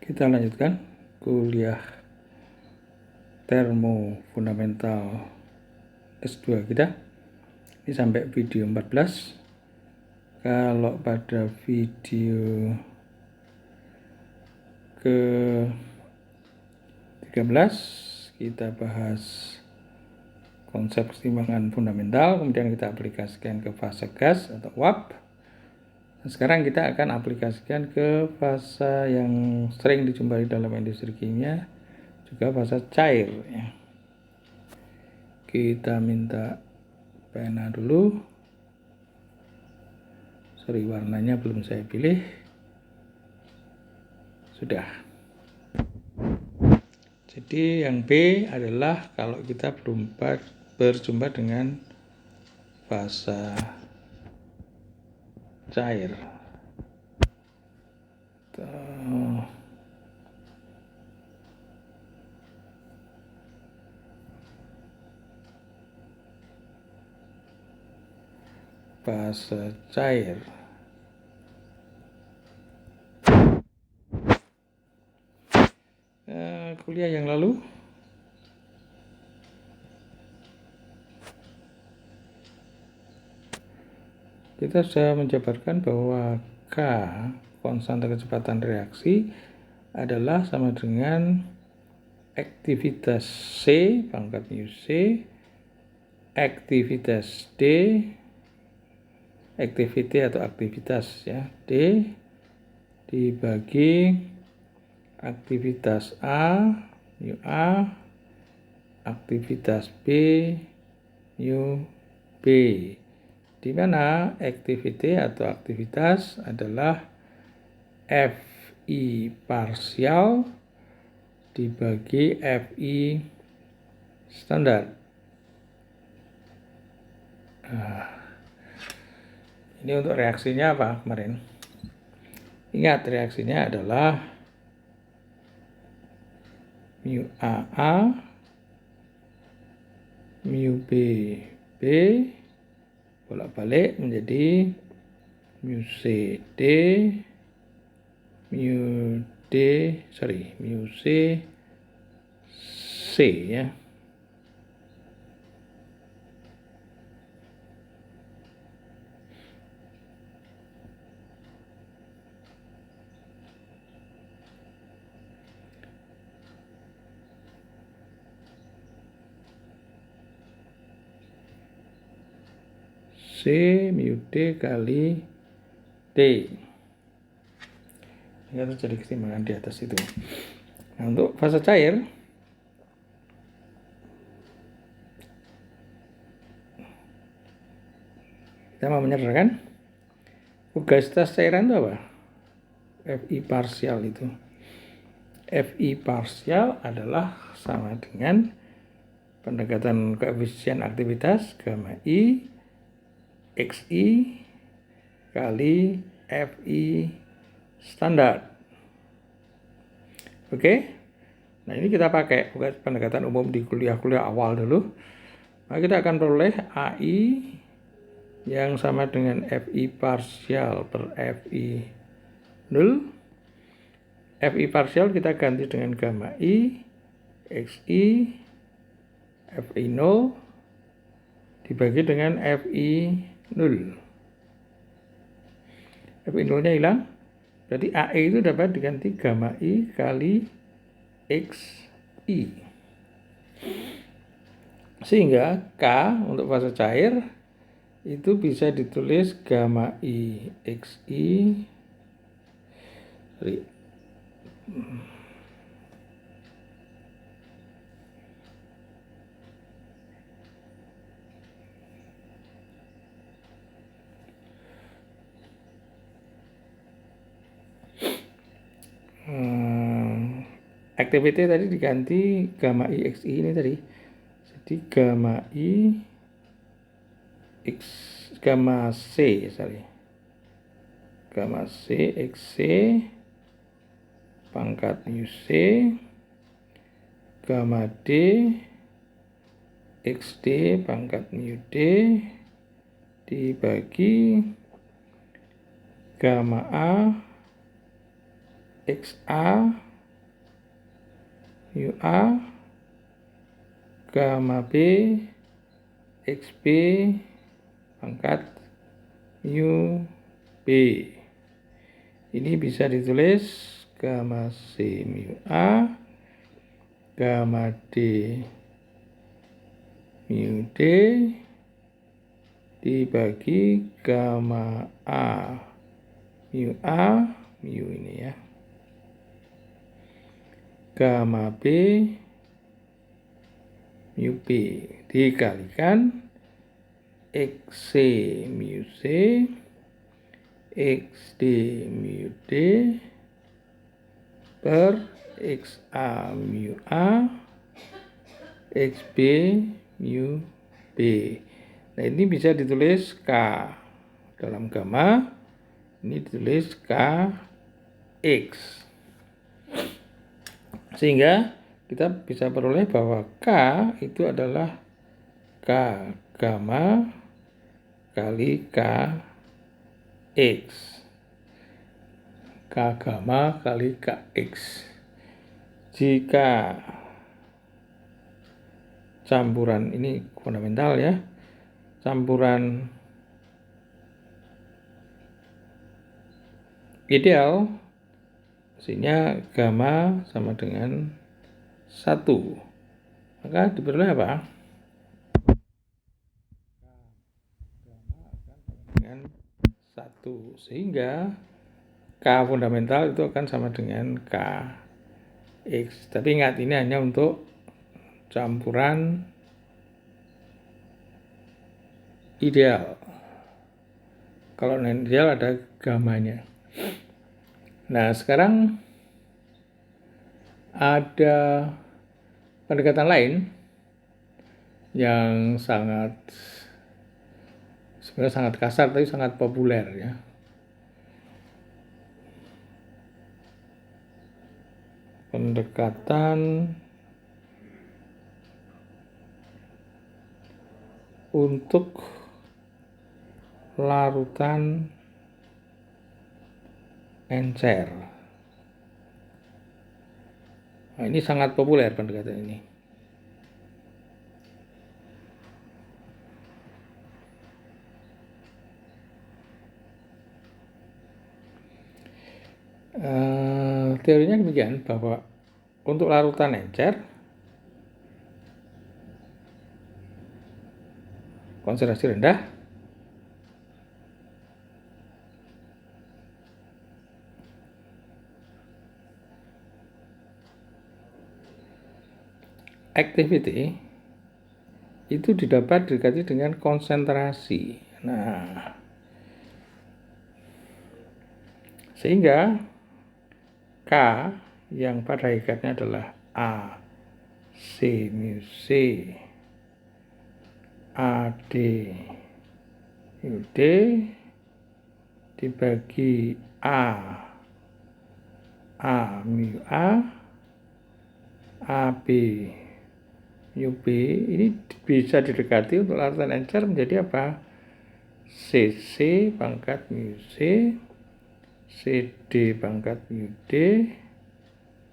Kita lanjutkan kuliah termo fundamental S2 kita. Ini sampai video 14. Kalau pada video ke 13 kita bahas konsep keseimbangan fundamental, kemudian kita aplikasikan ke fase gas atau uap. Nah, sekarang kita akan aplikasikan ke fase yang sering dijumpai dalam industri kimia, juga fase cair ya. Kita minta pena dulu. Sorry, warnanya belum saya pilih. Sudah. Jadi yang B adalah kalau kita berjumpa dengan fase cair. Fase cair. Kuliah yang lalu kita sudah menjabarkan bahwa K, konstanta kecepatan reaksi, adalah sama dengan aktivitas C pangkat mu C, aktivitas D, activity atau aktivitas ya, D dibagi aktivitas A, mu A, aktivitas B, mu B, di mana activity atau aktivitas adalah Fi parsial dibagi Fi standar. Ini untuk reaksinya apa kemarin? Ingat, reaksinya adalah mu AA, mu B bolak-balik menjadi mu CD, mu C ya. C mu D kali D. Ini terjadi keseimbangan di atas itu. Nah, untuk fase cair, kita mau menyederhanakan fugasitas cairan itu apa? Fi parsial itu. Fi parsial adalah sama dengan pendekatan koefisien aktivitas gamma I Xi kali Fi standar. Oke. Nah, ini kita pakai pendekatan umum di kuliah-kuliah awal dulu. Maka kita akan peroleh AI yang sama dengan Fi parsial per Fi 0. Fi parsial kita ganti dengan gamma I Xi Fi 0 dibagi dengan Fi 0. Fi 0 nya hilang, berarti Ae itu dapat diganti gamma I kali Xi, sehingga K untuk fase cair itu bisa ditulis gamma I Xi activity tadi diganti gamma I Xi ini tadi. Jadi gamma C Xc pangkat mu C gamma D Xd pangkat mu D dibagi gamma A Xa MuA, gamma B, XB pangkat mu B. Ini bisa ditulis gamma C mu A, gamma D mu D dibagi gamma A mu ini ya, gamma B mu B dikalikan XC mu C, XD mu D per XA mu A, XB mu B. Nah, ini bisa ditulis K dalam gamma, ini ditulis KX. Sehingga kita bisa peroleh bahwa K itu adalah K gamma kali KX. K gamma kali KX. Jika campuran ini fundamental ya, campuran ideal, hasilnya gamma sama dengan 1. Maka diperoleh apa? Gamma akan sama dengan 1. Sehingga K fundamental itu akan sama dengan KX. Tapi ingat, ini hanya untuk campuran ideal. Kalau non ideal ada gammanya. Nah, sekarang ada pendekatan lain yang sebenarnya sangat kasar tapi sangat populer ya. Pendekatan untuk larutan encer. Nah, ini sangat populer pendekatan ini. Teorinya demikian, bahwa untuk larutan encer konsentrasi rendah activity itu didapat didekati dengan konsentrasi. Nah, sehingga K yang pada hakikatnya adalah A C mu C AD mu D dibagi A mu A AB mu B, ini bisa didekati untuk larutan encer menjadi apa? CC pangkat mu C CD pangkat mu D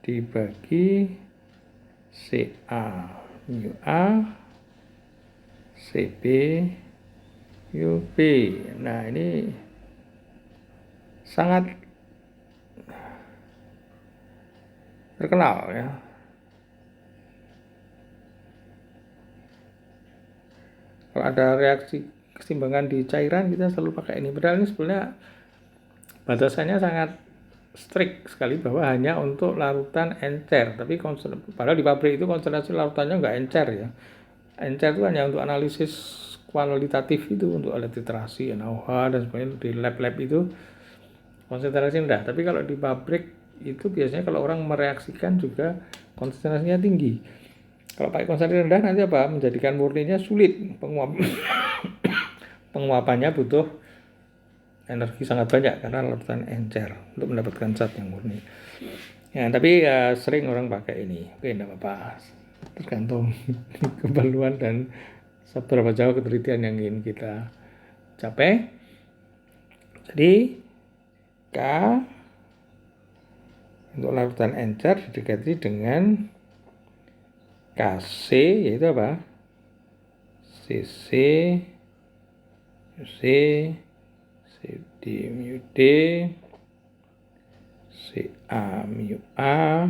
dibagi CA mu A CB mu B. Nah, ini sangat terkenal ya. Kalau ada reaksi keseimbangan di cairan, kita selalu pakai ini. Padahal ini sebenarnya batasannya sangat strict sekali, bahwa hanya untuk larutan encer. Tapi padahal di pabrik itu konsentrasi larutannya nggak encer ya. Encer itu hanya untuk analisis kualitatif, itu untuk alat titrasi, NaOH dan sebagainya. Di lab-lab itu konsentrasi rendah. Tapi kalau di pabrik itu biasanya kalau orang mereaksikan juga konsentrasinya tinggi. Kalau pakai konsentrasi rendah nanti apa? Menjadikan murninya sulit. Penguapannya butuh energi sangat banyak karena larutan encer untuk mendapatkan zat yang murni. Ya, tapi sering orang pakai ini. Oke, enggak apa-apa. Tergantung keperluan dan seberapa jauh ketelitian yang ingin kita capai. Jadi K untuk larutan encer didekati dengan KC yaitu apa? CC C CD mu D CA mu A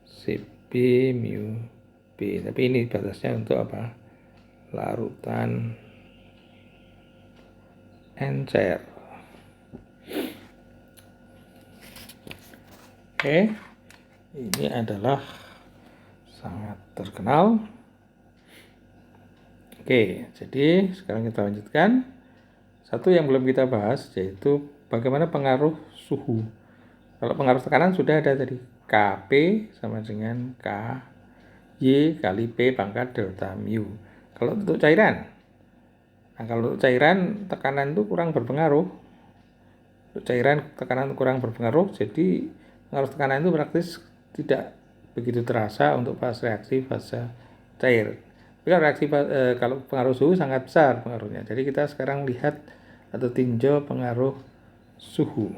CB mu B. Tapi ini batasnya untuk apa? Larutan encer. Oke, ini adalah sangat terkenal. Oke, jadi sekarang kita lanjutkan. Satu yang belum kita bahas yaitu bagaimana pengaruh suhu. Kalau pengaruh tekanan sudah ada tadi, Kp sama dengan Ky kali P pangkat delta mu. Kalau untuk cairan, kalau untuk cairan tekanan itu kurang berpengaruh. Untuk cairan tekanan kurang berpengaruh, jadi pengaruh tekanan itu praktis tidak begitu terasa untuk fase reaksi fase cair. Tapi kalau pengaruh suhu sangat besar pengaruhnya. Jadi kita sekarang lihat atau tinjau pengaruh suhu.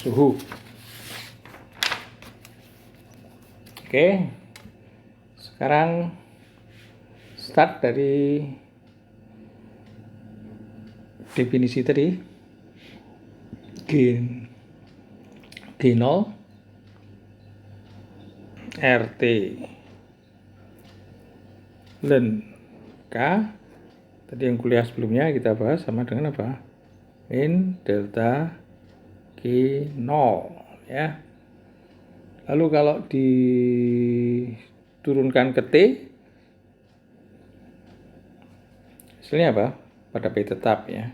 Suhu. Oke. Sekarang start dari definisi tadi. G0 RT ln K tadi yang kuliah sebelumnya kita bahas sama dengan apa? Min delta G0 ya. Lalu kalau diturunkan ke T hasilnya apa? Pada P tetap ya.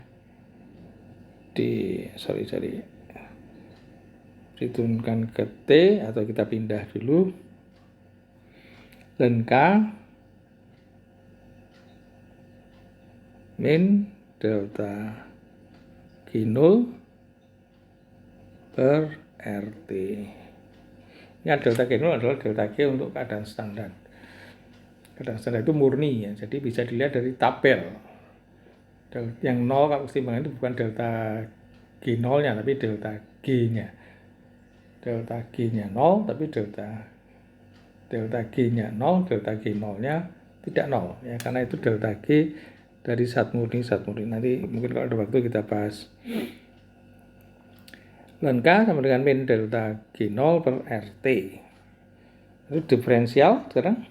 Diturunkan ke T atau kita pindah dulu ln K min delta G0 per RT. Ini delta G0 adalah delta G untuk keadaan standar. Keadaan standar itu murni ya, jadi bisa dilihat dari tabel. Yang 0 kalau keseimbangan itu bukan delta G0-nya, tapi delta G-nya. Delta G-nya 0, tapi delta G-nya 0, delta G0-nya tidak 0 ya, karena itu delta G dari zat murni. Nanti mungkin kalau ada waktu kita bahas. Ln K sama dengan min delta G0 per RT. Itu diferensial sekarang.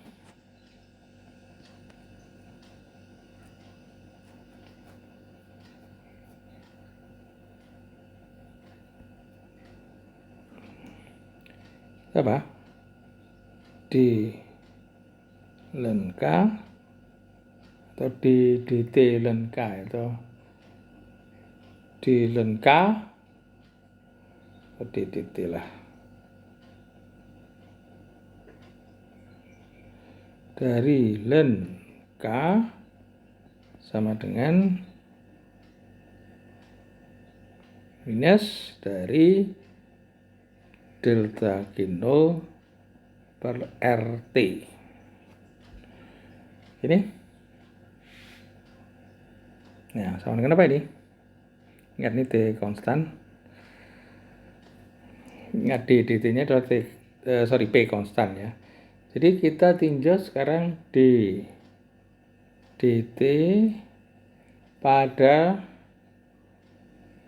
Apa? Di ln K atau di dt ln K itu di ln K atau di dt lah. Dari ln K sama dengan minus dari delta G0 per RT. Ini. Nah, sama dengan apa ini? Ingat ini T konstan. Ingat dt-nya adalah P konstan ya. Jadi kita tinjau sekarang dt pada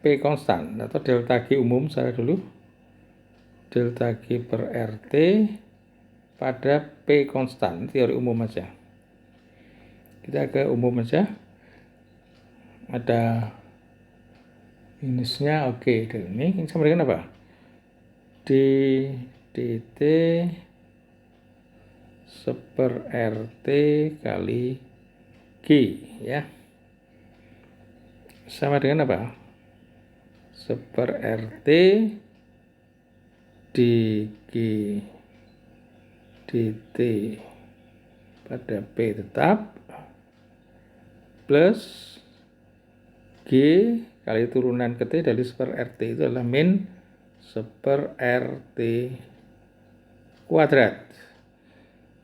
P konstan atau delta G umum secara dulu. Delta G per RT pada P konstan, teori umum aja. Kita ke umum aja. Ada minusnya, oke. Ini sama dengan apa? dt seper RT kali G ya. Sama dengan apa? Seper RT dg dt pada P tetap plus G kali turunan ke T dari seper RT itu adalah min seper RT kuadrat.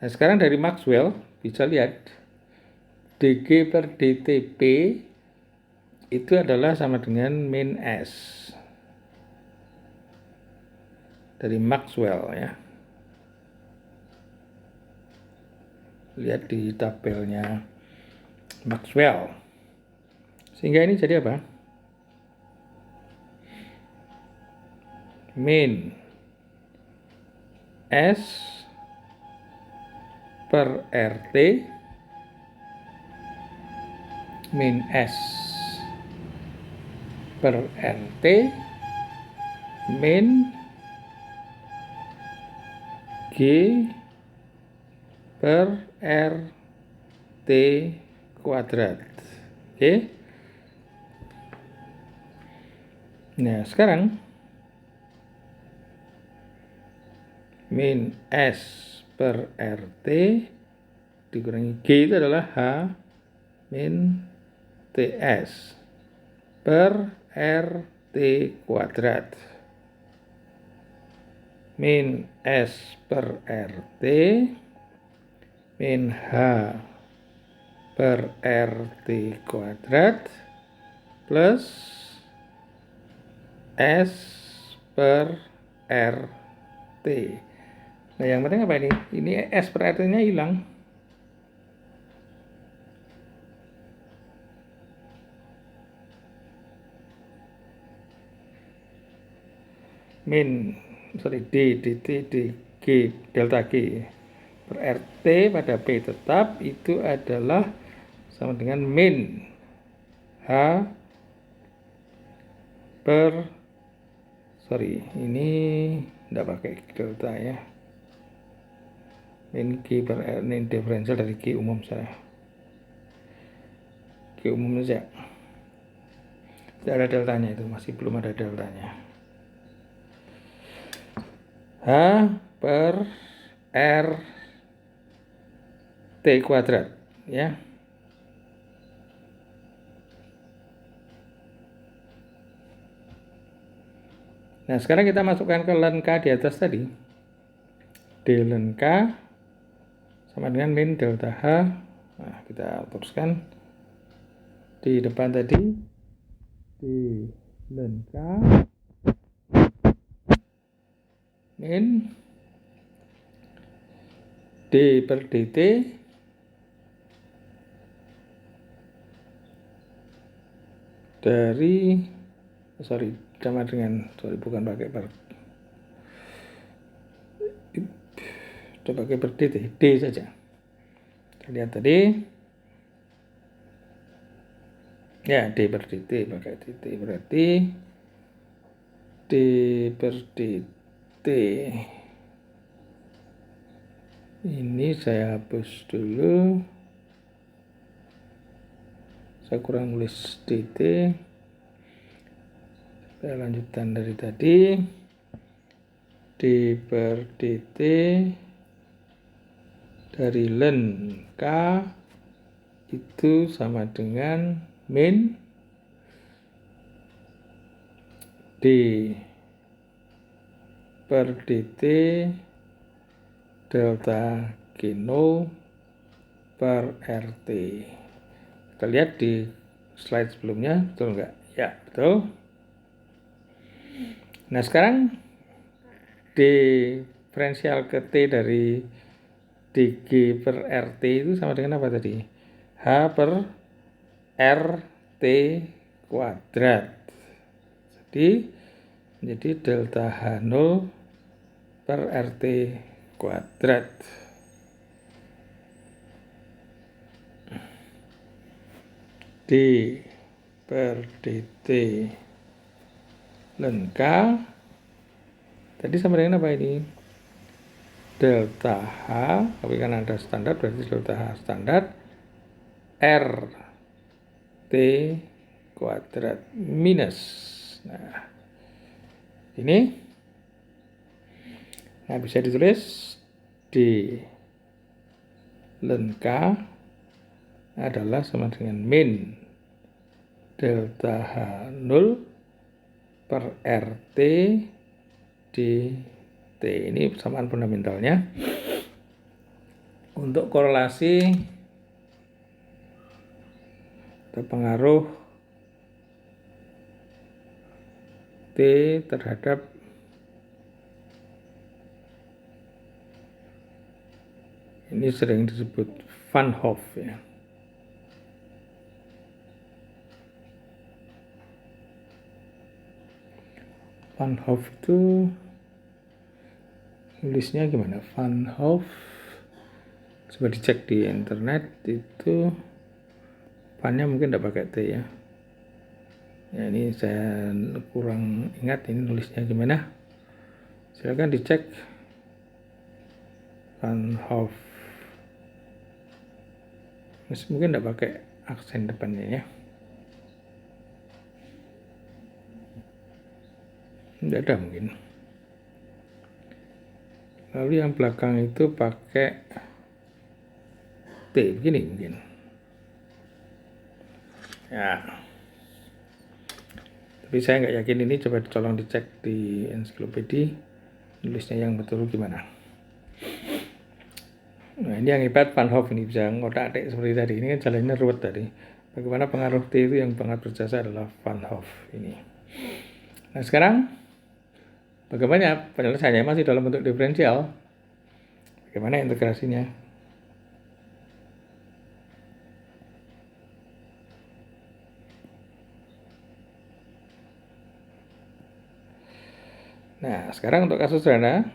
Nah sekarang dari Maxwell bisa lihat dg per dtp itu adalah sama dengan min S dari Maxwell ya. Lihat di tabelnya Maxwell. Sehingga ini jadi apa? Min S per RT min S per RT min G per RT kuadrat. Oke. Nah, sekarang min S per RT dikurangi G itu adalah H min TS per RT kuadrat. Min S per RT min H per RT kuadrat plus S per RT. Nah, yang penting apa ini? Ini S per RT-nya hilang. D dt dg delta G per RT pada P tetap itu adalah sama dengan min H per ini tidak pakai delta ya, min G per R, ini diferensial dari G umum saya, G umum saja, tidak ada deltanya, itu masih belum ada deltanya. H per R T kuadrat ya. Nah, sekarang kita masukkan ke ln K di atas tadi. D ln K sama dengan min delta H. Nah, kita teruskan di depan tadi. D ln K min D per dt dari sama dengan bukan pakai per, kita pakai per dt, D saja. Kita lihat tadi ya, D per dt pakai dt, berarti D per dt ini saya hapus dulu, saya kurang nulis dt. Saya lanjutkan dari tadi, D per dt dari ln K itu sama dengan min D per dt delta G0 per RT. Kita lihat di slide sebelumnya, betul nggak? Ya, betul. Nah, sekarang diferensial ke T dari dg per RT itu sama dengan apa tadi? H per RT kuadrat. Jadi menjadi delta H0 per RT kuadrat. D per dt ln K tadi sama dengan apa ini? Delta H, tapi kan ada standar, berarti delta H standar R T kuadrat minus. Nah, ini bisa ditulis D ln K adalah sama dengan min delta H0 per RT dt. Ini persamaan fundamentalnya. Untuk korelasi ada pengaruh T terhadap ini sering disebut Van Hoff ya. Van Hoff itu nulisnya gimana? Van Hoff, coba dicek di internet, itu Van-nya mungkin tidak pakai T ya. Ya ini saya kurang ingat ini nulisnya gimana. Silakan dicek Van Hoff. Mungkin tidak pakai aksen depannya ya. Tidak ada mungkin. Lalu yang belakang itu pakai T begini mungkin. Ya. Tapi saya nggak yakin ini, coba tolong dicek di ensiklopedia nulisnya yang betul gimana. Nah ini yang hebat Van Hoff ini bisa ngotak-atik seperti tadi. Ini kan jalannya ruwet tadi. Bagaimana pengaruh T itu yang sangat berjasa adalah Van Hoff ini. Nah sekarang bagaimana penyelesaiannya masih dalam bentuk diferensial? Bagaimana integrasinya? Nah, sekarang untuk kasus sederhana,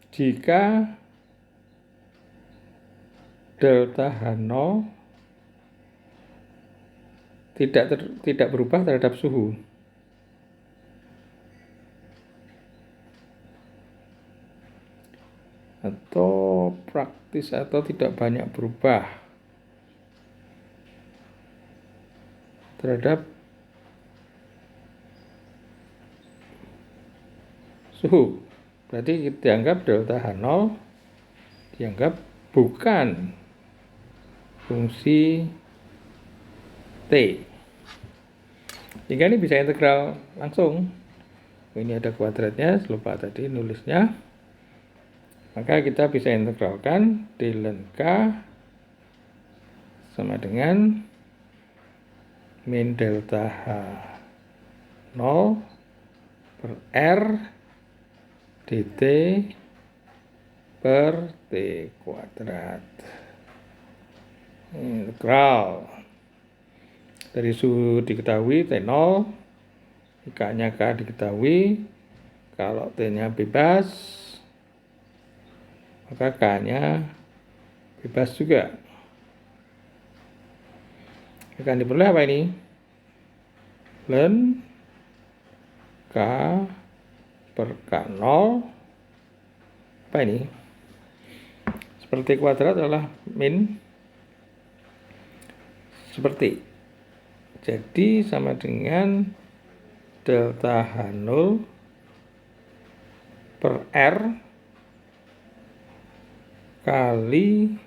jika delta H0 tidak berubah terhadap suhu, atau praktis atau tidak banyak berubah terhadap suhu, berarti dianggap delta H0 dianggap bukan fungsi T. Jika ini bisa integral langsung, ini ada kuadratnya, lupa tadi nulisnya, maka kita bisa integralkan d ln K sama dengan min delta H0 per R dt per T kuadrat. Integral dari suhu diketahui T0, K-nya K diketahui, kalau T-nya bebas maka K-nya bebas juga. Akan diperoleh apa ini? Ln K per K0 apa ini? Seperti kuadrat adalah min seperti. Jadi sama dengan delta H0 per R kali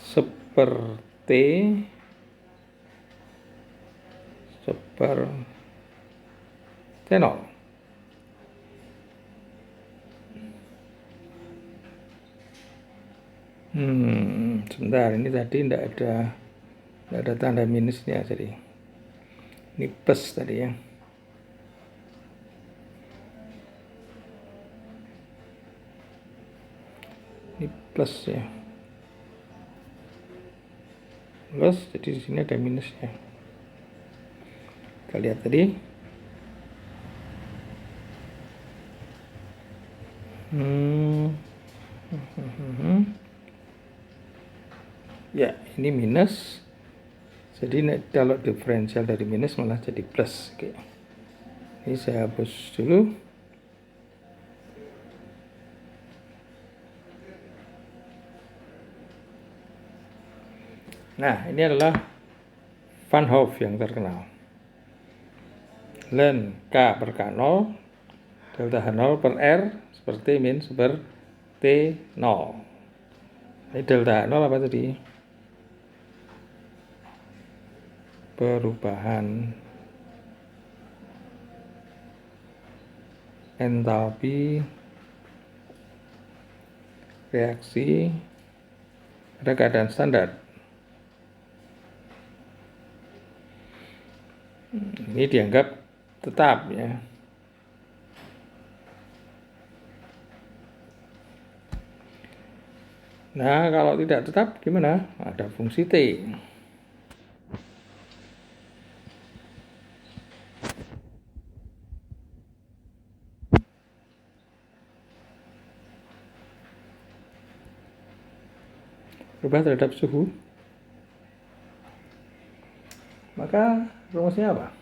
seperti seper T0. Sebentar, ini tadi tidak ada tanda minusnya, jadi ini plus tadi ya. Ini plus ya, plus, jadi di sini ada minusnya. Kita lihat tadi. Ya, ini minus. Jadi kalau diferensial dari minus malah jadi plus. Oke. Ini saya hapus dulu. Nah, ini adalah Van Hoff yang terkenal. Ln K per K0 delta H0 per R seperti min super T0. Ini delta H0 apa tadi? Perubahan entalpi reaksi pada keadaan standar. Ini dianggap tetap ya. Nah, kalau tidak tetap gimana? Ada fungsi T. Berubah terhadap suhu. Maka rumusnya apa?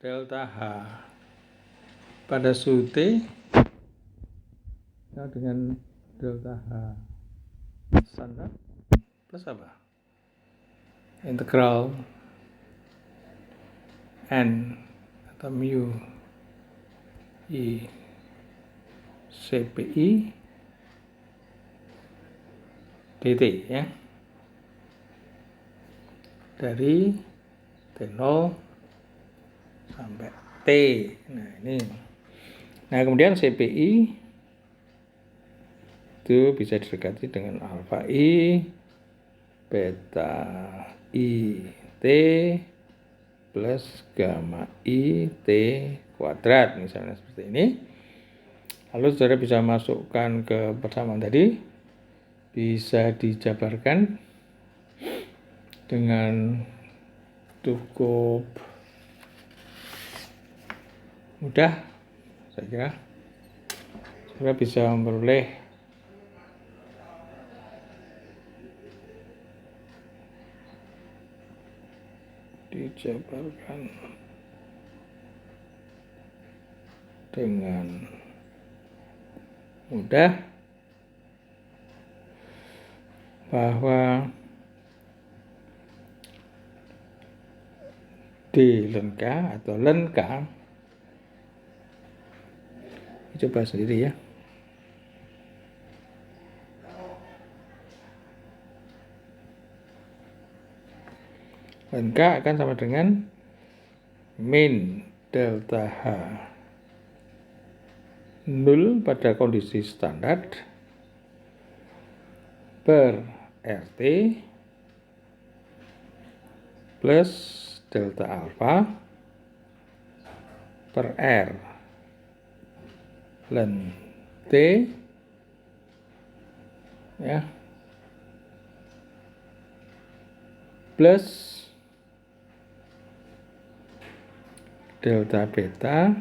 Delta H pada suhu T dengan delta H standar plus apa? Integral N atau mu I CPI dt ya, dari T0 sampai T. Nah ini, nah kemudian CPI itu bisa didekati dengan alfa I beta I T plus gamma I T kuadrat, misalnya seperti ini. Lalu saudara bisa masukkan ke persamaan tadi, bisa dijabarkan dengan cukup mudah. Saya kira saudara bisa memperoleh dijabarkan dengan mudah bahwa D ln K atau ln K, coba sendiri ya, ln K akan sama dengan min delta H 0 pada kondisi standar per RT plus delta alfa per R ln T ya, plus delta beta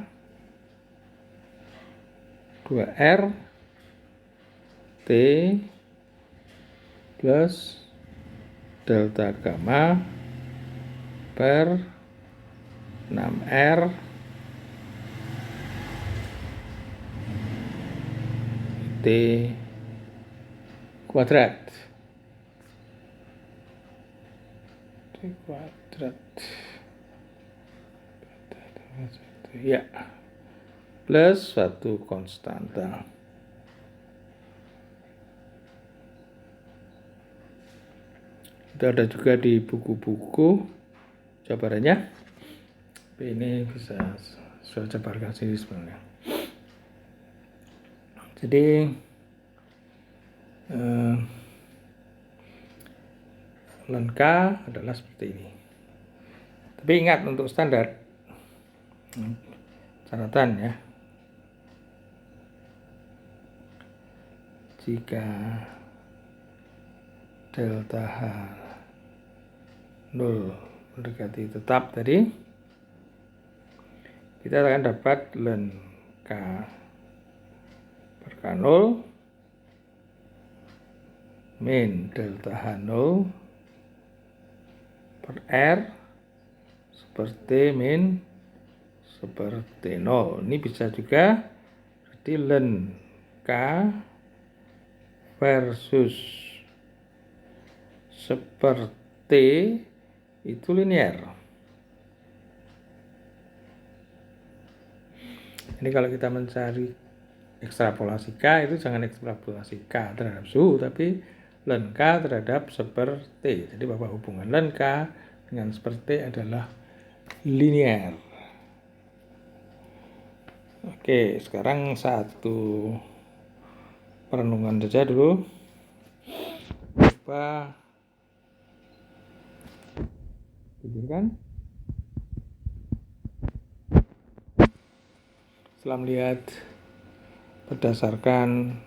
2R T plus delta gamma per 6R T kuadrat. T kuadrat ya, plus suatu konstanta. Itu ada juga di buku-buku jabarannya. Tapi ini bisa saya jabarkan sendiri sebenarnya. Jadi ln K adalah seperti ini. Tapi ingat untuk standar, catatan ya, jika delta H 0 mendekati tetap tadi, kita akan dapat ln K per K0 min delta H0 per R seperti min seperti 0. Ini bisa juga jadi ln K versus seperti itu linear. Ini kalau kita mencari ekstrapolasi K, itu jangan ekstrapolasi K terhadap suhu, tapi ln K terhadap seperti. Jadi bahwa hubungan ln K dengan seperti adalah linear. Oke, sekarang satu perenungan saja dulu. Coba pikirkan. Setelah melihat berdasarkan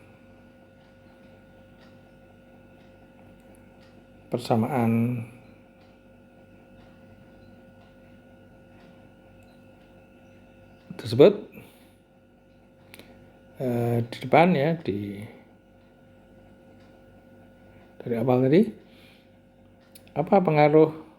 persamaan tersebut di depan ya, dari awal tadi, apa pengaruh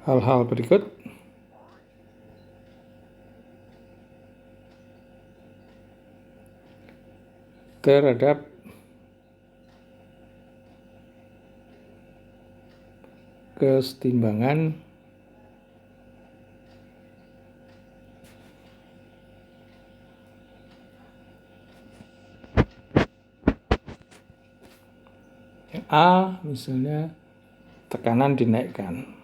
hal-hal berikut terhadap kesetimbangan yang A, misalnya tekanan dinaikkan.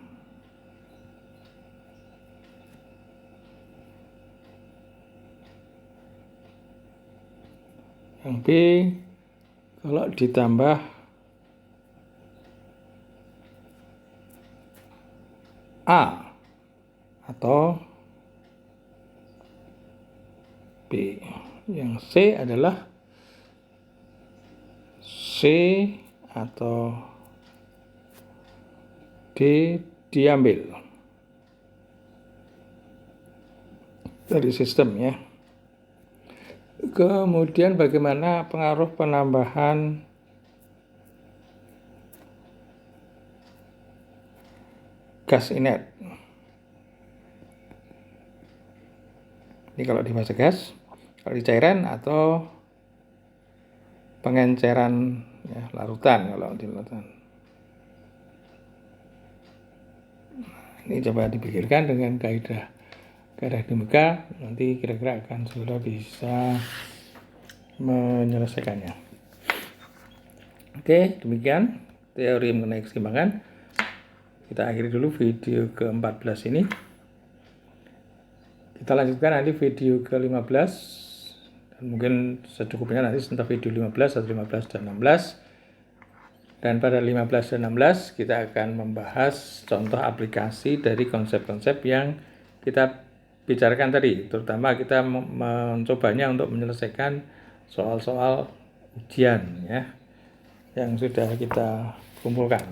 Yang B, kalau ditambah A atau B. Yang C adalah C atau D diambil dari sistem ya. Kemudian bagaimana pengaruh penambahan gas inert. Ini kalau di fase gas, kalau di cairan atau pengenceran ya, larutan kalau di larutan. Ini coba dipikirkan dengan kaidah dinamika, nanti kira-kira akan sudah bisa menyelesaikannya. Oke, demikian teori mengenai keseimbangan. Kita akhiri dulu video ke-14 ini. Kita lanjutkan nanti video ke-15 dan mungkin secukupnya nanti setelah video 15 atau 15 dan 16. Dan pada 15 dan 16 kita akan membahas contoh aplikasi dari konsep-konsep yang kita bicarakan tadi, terutama kita mencobanya untuk menyelesaikan soal-soal ujian ya yang sudah kita kumpulkan.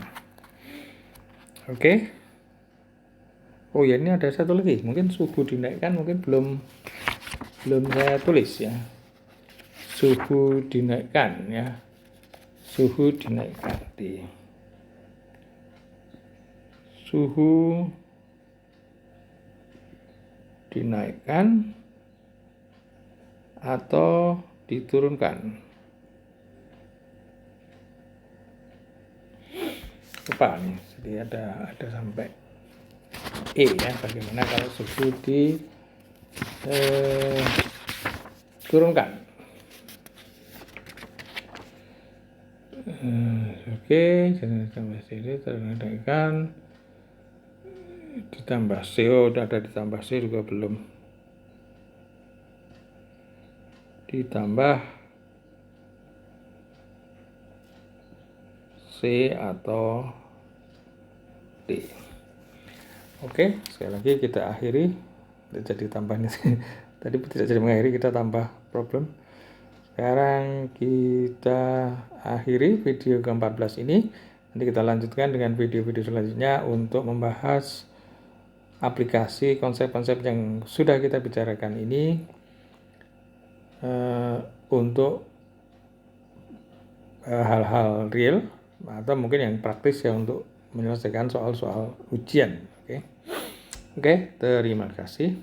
Oke. Oh ya, ini ada satu lagi, mungkin suhu dinaikkan, mungkin belum saya tulis ya. Suhu dinaikkan ya. Suhu dinaikkan di suhu dinaikkan atau diturunkan. Lupa nih, jadi ada sampai E ya, bagaimana kalau suhu diturunkan. Oke, ditambah CD terdinaikkan, ditambah CO, udah ada ditambah C juga belum, ditambah C atau D. Oke, sekali lagi kita akhiri, jadi tambahnya tadi tidak jadi mengakhiri, kita tambah problem. Sekarang kita akhiri video ke-14 ini. Nanti kita lanjutkan dengan video-video selanjutnya untuk membahas aplikasi konsep-konsep yang sudah kita bicarakan ini untuk hal-hal real atau mungkin yang praktis ya untuk menyelesaikan soal-soal ujian. Oke, terima kasih.